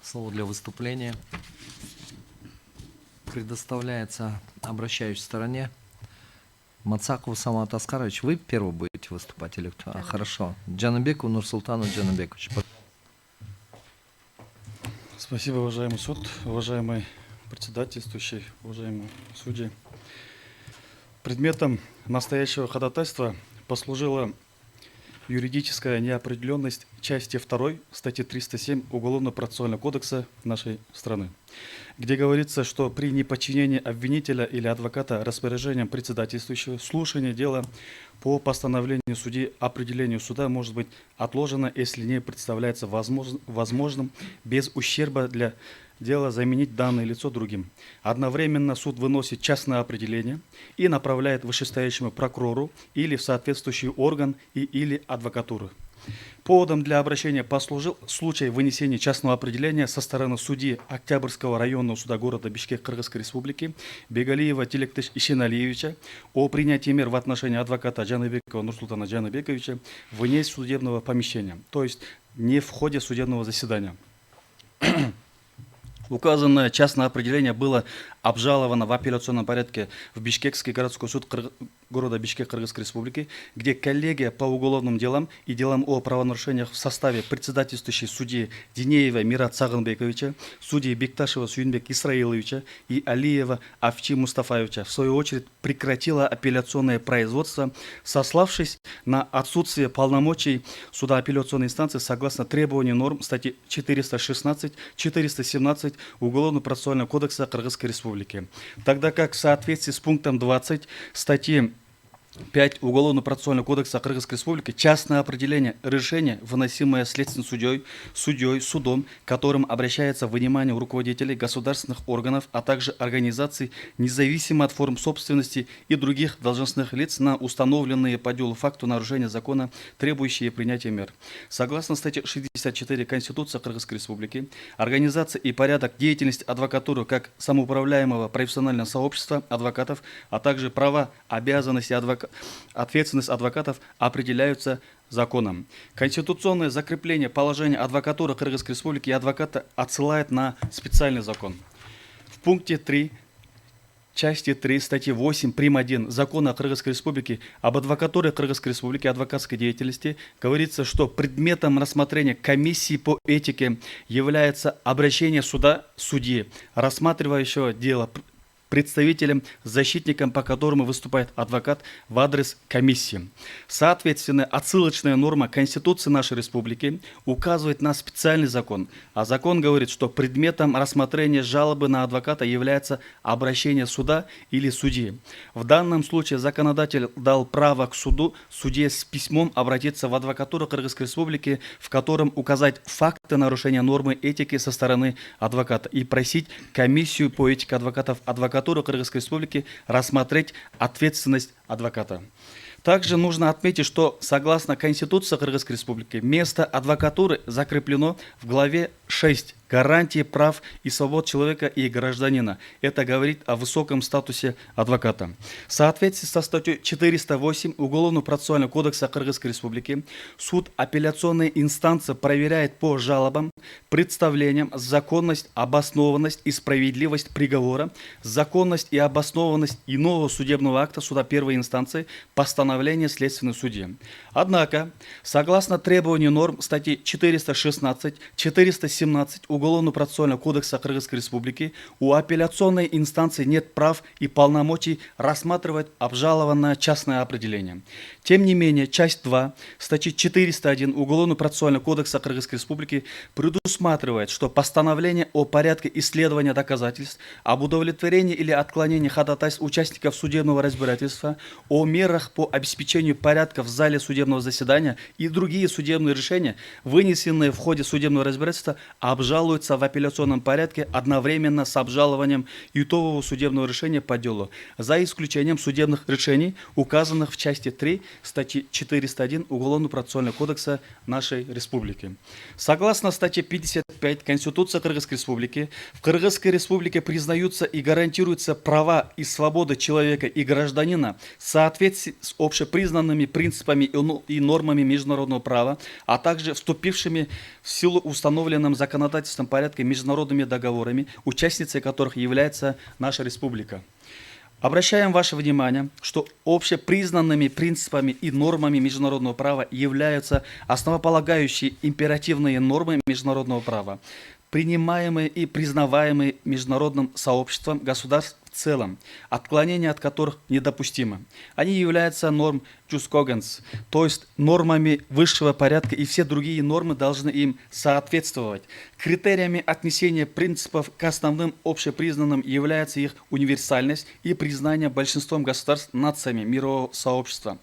Слово для выступления предоставляется обращающей стороне. Мацаков Самат Аскарович, вы первый будете выступать или кто? Да. Хорошо. Джанабеку Нурсултану Джанабекович. Спасибо, уважаемый суд, уважаемый председательствующий, уважаемые судьи. Предметом настоящего ходатайства послужила юридическая неопределенность части 2 статьи 307 Уголовно-процессуального кодекса нашей страны, где говорится, что при неподчинении обвинителя или адвоката распоряжением председательствующего слушание дела по постановлению судьи определению суда может быть отложено, если не представляется возможным без ущерба для дела заменить данное лицо другим. Одновременно суд выносит частное определение и направляет вышестоящему прокурору или в соответствующий орган или адвокатуру. Поводом для обращения послужил случай вынесения частного определения со стороны судьи Октябрьского районного суда города Бишкек Кыргызской Республики Бегалиева Тилектеш Ишеналиевича о принятии мер в отношении адвоката Джанабекова Нурсултана Джанабековича вне судебного помещения, то есть не в ходе судебного заседания. Указанное частное определение было обжаловано в апелляционном порядке в Бишкекский городской суд города Бишкек Кыргызской Республики, где коллегия по уголовным делам и делам о правонарушениях в составе председательствующей судьи Динеева Мират Сагынбековича, судьи Бекташева Сюнбек Исраиловича и Алиева Авчи Мустафаевича, в свою очередь прекратила апелляционное производство, сославшись на отсутствие полномочий суда апелляционной инстанции согласно требованию норм статьи 416, 417 Уголовно-процессуального кодекса Кыргызской Республики. Тогда как в соответствии с пунктом 20 статьи 5 Уголовно-процессуального кодекса Кыргызской Республики частное определение решения, выносимое следственным судьей, судом, которым обращается внимание руководителей государственных органов, а также организаций, независимо от форм собственности и других должностных лиц на установленные по делу факту нарушения закона, требующие принятия мер. Согласно статье 64 Конституции Кыргызской Республики, организация и порядок деятельности адвокатуры как самоуправляемого профессионального сообщества адвокатов, а также права, обязанности ответственность адвокатов определяются законом. Конституционное закрепление положения адвокатуры Кыргызской Республики и адвоката отсылает на специальный закон. В пункте 3 части 3 статьи 8 прим. 1 Закона Кыргызской Республики об адвокатуре Кыргызской Республики и адвокатской деятельности говорится, что предметом рассмотрения комиссии по этике является обращение суда судьи, рассматривающего дело, представителем, защитником, по которому выступает адвокат в адрес комиссии. Соответственно, отсылочная норма Конституции нашей республики указывает на специальный закон, а закон говорит, что предметом рассмотрения жалобы на адвоката является обращение суда или судьи. В данном случае законодатель дал право к судье с письмом обратиться в адвокатуру Кыргызской Республики, в котором указать факты нарушения нормы этики со стороны адвоката и просить комиссию по этике адвокатуры Кыргызской Республики рассмотреть ответственность адвоката. Также нужно отметить, что согласно Конституции Кыргызской Республики место адвокатуры закреплено в главе 6 «Гарантии прав и свобод человека и гражданина». Это говорит о высоком статусе адвоката. В соответствии со статьей 408 Уголовно-процессуального кодекса Кыргызской Республики суд апелляционной инстанции проверяет по жалобам, представлениям законность, обоснованность и справедливость приговора, законность и обоснованность иного судебного акта суда первой инстанции, постановления следственной судьи. Однако, согласно требованию норм статьи 416, 417 Уголовно-процессуального кодекса Кыргызской Республики у апелляционной инстанции нет прав и полномочий рассматривать обжалованное частное определение. Тем не менее, часть 2 статьи 401 Уголовно-процессуального кодекса Кыргызской Республики предусматривает, что постановление о порядке исследования доказательств, об удовлетворении или отклонении ходатайств участников судебного разбирательства, о мерах по обеспечению порядка в зале судебного заседания и другие судебные решения, вынесенные в ходе судебного разбирательства, обжалуются в апелляционном порядке одновременно с обжалованием итогового судебного решения по делу, за исключением судебных решений, указанных в части 3 статьи 401 Уголовно-процессуального кодекса нашей республики. Согласно статье 55 Конституции Кыргызской республики, в Кыргызской республике признаются и гарантируются права и свободы человека и гражданина в соответствии с общепризнанными принципами и нормами международного права, а также вступившими в силу установленным законодательством порядка международными договорами, участницей которых является наша республика. Обращаем ваше внимание, что общепризнанными принципами и нормами международного права являются основополагающие императивные нормы международного права, принимаемые и признаваемые международным сообществом государств в целом, отклонения от которых недопустимо. Они являются норм jus cogens, то есть нормами высшего порядка, и все другие нормы должны им соответствовать. Критериями отнесения принципов к основным общепризнанным является их универсальность и признание большинством государств нациями мирового сообщества.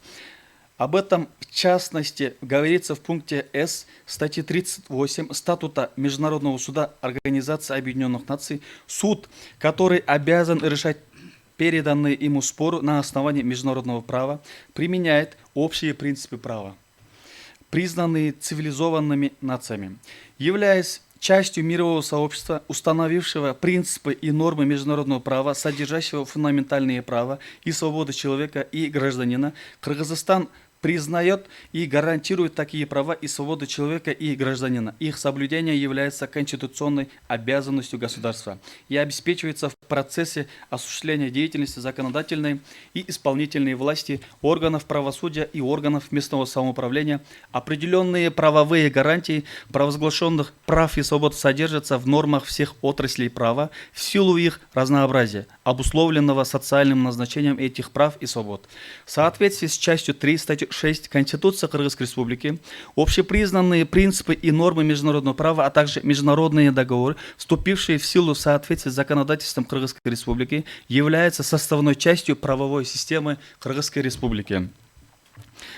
Об этом, в частности, говорится в пункте С статьи 38 Статута Международного суда Организации Объединенных Наций. Суд, который обязан решать переданные ему споры на основании международного права, применяет общие принципы права, признанные цивилизованными нациями. Являясь частью мирового сообщества, установившего принципы и нормы международного права, содержащего фундаментальные права и свободы человека и гражданина, Кыргызстан признает и гарантирует такие права и свободы человека и гражданина. Их соблюдение является конституционной обязанностью государства и обеспечивается в процессе осуществления деятельности законодательной и исполнительной власти, органов правосудия и органов местного самоуправления. Определенные правовые гарантии провозглашенных прав и свобод содержатся в нормах всех отраслей права в силу их разнообразия, обусловленного социальным назначением этих прав и свобод. В соответствии с частью 3 статьи 6 Конституции Кыргызской Республики, общепризнанные принципы и нормы международного права, а также международные договоры, вступившие в силу в соответствии с законодательством Кыргызской Республики, являются составной частью правовой системы Кыргызской Республики.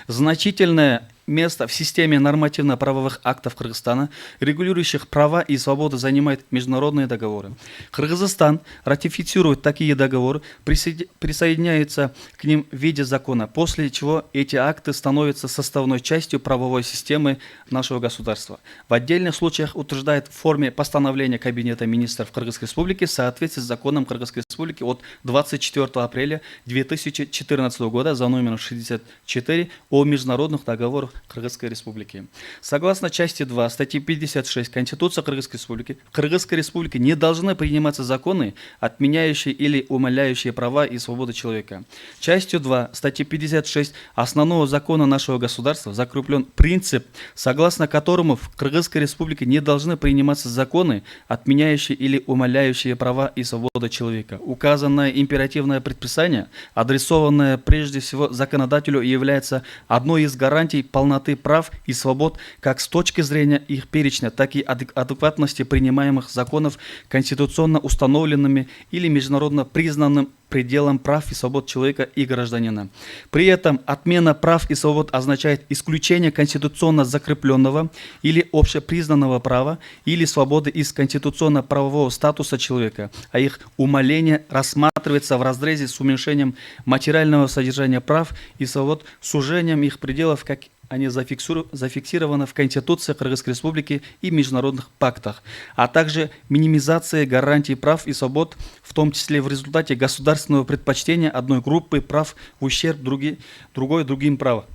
Значительное место в системе нормативно-правовых актов Кыргызстана, регулирующих права и свободы, занимают международные договоры. Кыргызстан ратифицирует такие договоры, присоединяется к ним в виде закона, после чего эти акты становятся составной частью правовой системы нашего государства. В отдельных случаях утверждает в форме постановления Кабинета министров Кыргызской Республики в соответствии с законом Кыргызской Республики от 24 апреля 2014 года за номером 64 о международных договорах Кыргызской Республики. Согласно части 2 статьи 56 Конституции Кыргызской Республики, в Кыргызской Республике не должны приниматься законы, отменяющие или умаляющие права и свободы человека. Частью 2 статьи 56 основного закона нашего государства закреплен принцип, согласно которому в Кыргызской Республике не должны приниматься законы, отменяющие или умаляющие права и свободы человека. Указанное императивное предписание, адресованное прежде всего законодателю, является одной из гарантий полноты прав и свобод как с точки зрения их перечня, так и адекватности принимаемых законов конституционно установленными или международно признанным пределом прав и свобод человека и гражданина. При этом отмена прав и свобод означает исключение конституционно закрепленного или общепризнанного права или свободы из конституционно-правового статуса человека, а их умаление рассматривается в разрезе с уменьшением материального содержания прав и свобод, сужением их пределов, как они зафиксированы в Конституции Кыргызской Республики и международных пактах, а также минимизация гарантий прав и свобод, в том числе в результате государственного предпочтения одной группы прав в ущерб другим правам.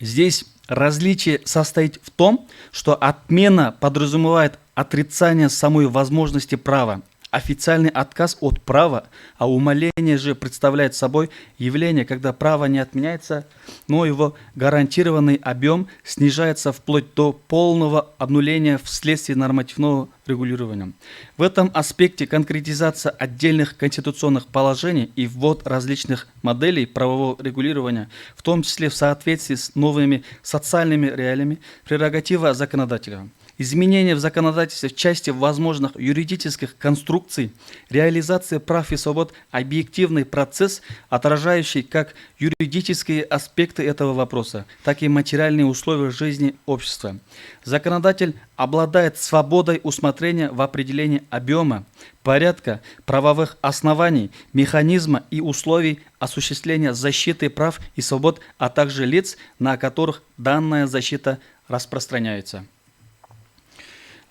Здесь различие состоит в том, что отмена подразумевает отрицание самой возможности права, официальный отказ от права, а умаление же представляет собой явление, когда право не отменяется, но его гарантированный объем снижается вплоть до полного обнуления вследствие нормативного регулированием. В этом аспекте конкретизация отдельных конституционных положений и ввод различных моделей правового регулирования, в том числе в соответствии с новыми социальными реалиями, прерогатива законодателя. Изменения в законодательстве в части возможных юридических конструкций, реализация прав и свобод – объективный процесс, отражающий как юридические аспекты этого вопроса, так и материальные условия жизни общества. Законодатель обладает свободой усмотрения в определении объема, порядка, правовых оснований, механизма и условий осуществления защиты прав и свобод, а также лиц, на которых данная защита распространяется.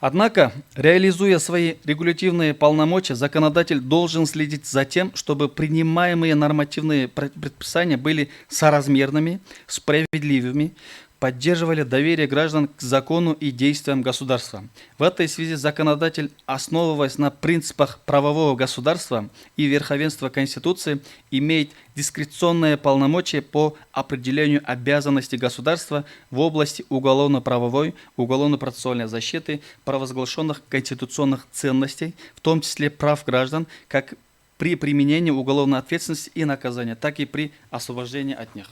Однако, реализуя свои регулятивные полномочия, законодатель должен следить за тем, чтобы принимаемые нормативные предписания были соразмерными, справедливыми, поддерживали доверие граждан к закону и действиям государства. В этой связи законодатель, основываясь на принципах правового государства и верховенства Конституции, имеет дискреционные полномочия по определению обязанностей государства в области уголовно-правовой, уголовно-процессуальной защиты, провозглашенных конституционных ценностей, в том числе прав граждан, как при применении уголовной ответственности и наказания, так и при освобождении от них.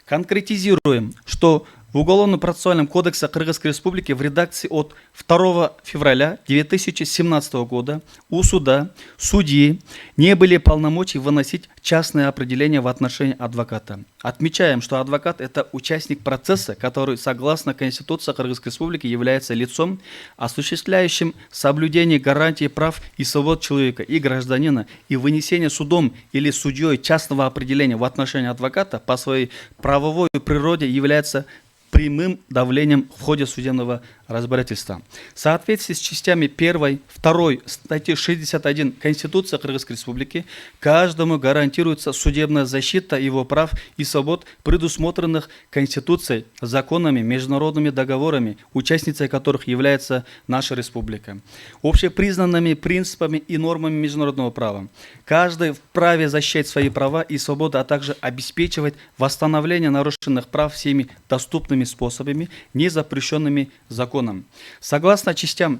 Конкретизируем, что в Уголовно-процессуальном кодексе Кыргызской Республики в редакции от 2 февраля 2017 года у суда, судьи не были полномочий выносить частные определения в отношении адвоката. Отмечаем, что адвокат – это участник процесса, который, согласно Конституции Кыргызской Республики, является лицом, осуществляющим соблюдение гарантий прав и свобод человека и гражданина, и вынесение судом или судьей частного определения в отношении адвоката по своей правовой природе является прямым давлением в ходе судебного разбирательства. В соответствии с частями 1, 2 статьи 61 Конституции Кыргызской Республики каждому гарантируется судебная защита его прав и свобод, предусмотренных Конституцией, законами, международными договорами, участницей которых является наша республика, общепризнанными принципами и нормами международного права. Каждый вправе защищать свои права и свободы, а также обеспечивать восстановление нарушенных прав всеми доступными способами, не запрещенными законом. Согласно частями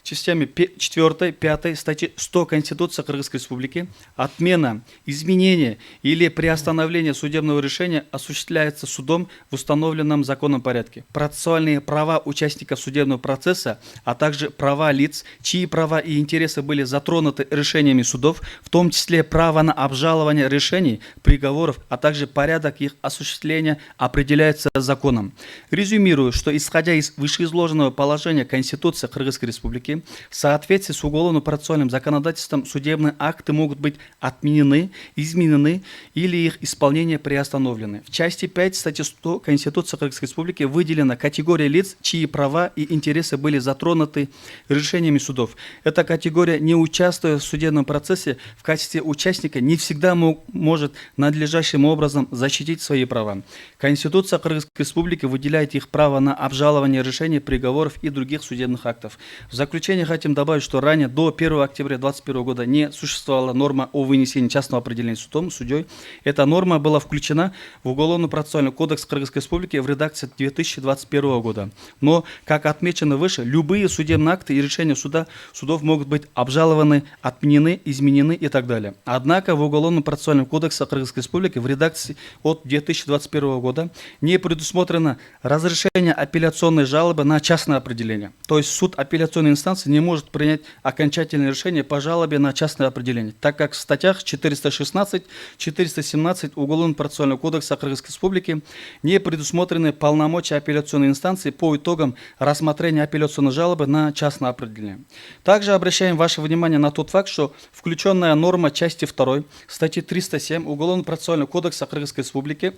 4, 5 статьи 100 Конституции Кыргызской Республики, отмена, изменение или приостановление судебного решения осуществляется судом в установленном законном порядке. Процессуальные права участников судебного процесса, а также права лиц, чьи права и интересы были затронуты решениями судов, в том числе право на обжалование решений, приговоров, а также порядок их осуществления определяется законом. Резюмирую, что исходя из вышеизложенного положения Конституции Кыргызской Республики, в соответствии с уголовно-процессуальным законодательством судебные акты могут быть отменены, изменены или их исполнение приостановлено. В части 5 статьи 100 Конституции Кыргызской Республики выделена категория лиц, чьи права и интересы были затронуты решениями судов. Эта категория, не участвуя в судебном процессе, в качестве участника не всегда может надлежащим образом защитить свои права. Конституция Кыргызской Республики выделяет их право на обжалование решений, приговоров и других судебных актов. В заключение хотим добавить, что ранее, до 1 октября 2021 года, не существовала норма о вынесении частного определения судом, судьей. Эта норма была включена в Уголовно-процессуальный кодекс Кыргызской Республики в редакции 2021 года. Но, как отмечено выше, любые судебные акты и решения судов могут быть обжалованы, отменены, изменены и так далее. Однако в Уголовно-процессуальном кодексе Кыргызской Республики в редакции от 2021 года не предусмотрено разрешение апелляционной жалобы на частное определение. То есть суд апелляционной инстанции не может принять окончательное решение по жалобе на частное определение, так как в статьях 416-417 Уголовно-процессуального кодекса Кыргызской Республики не предусмотрены полномочия апелляционной инстанции по итогам рассмотрения апелляционной жалобы на частное определение. Также обращаем ваше внимание на тот факт, что включенная норма части 2 статьи 307 Уголовно-процессуального кодекса Кыргызской Республики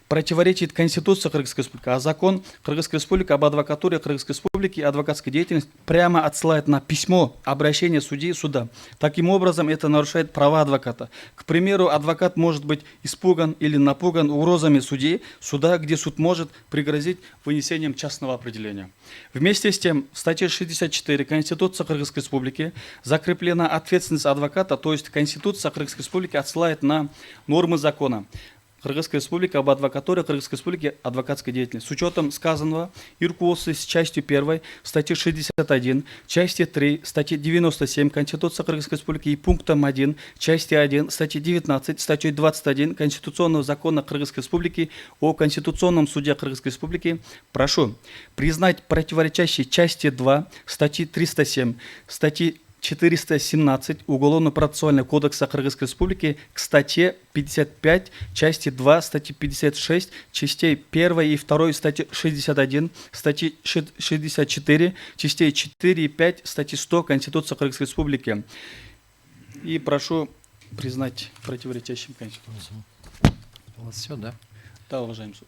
противоречит Конституции Кыргызской Республики, а закон Кыргызской Республики об адвокатуре Кыргызской Республики и адвокатской деятельности прямо отсылает на письмо обращения судьи суда. Таким образом, это нарушает права адвоката. К примеру, адвокат может быть испуган или напуган угрозами судьи, суда, где суд может пригрозить вынесением частного определения. Вместе с тем, в статье 64 Конституции Кыргызской Республики закреплена ответственность адвоката, то есть Конституция Кыргызской Республики отсылает на нормы закона. Кыргызской Республики об адвокатуре Кыргызской Республики адвокатской деятельности. С учетом сказанного и руководствуясь частью 1 статьи 61, части 3 статьи 97 Конституции Кыргызской Республики и пунктом 1 части 1 статьи 19 статьей 21 Конституционного закона Кыргызской Республики о Конституционном суде Кыргызской Республики прошу признать противоречащей части 2 статьи 307 статьи 417 Уголовно-процессуального кодекса Кыргызской Республики к статье 55, части 2, статьи 56, частей 1 и 2 статьи 61, статьи 64, частей 4 и 5, статьи 100 Конституции Кыргызской Республики. И прошу признать противоречащим Конституции. У вас все, да? Да, уважаемый суд.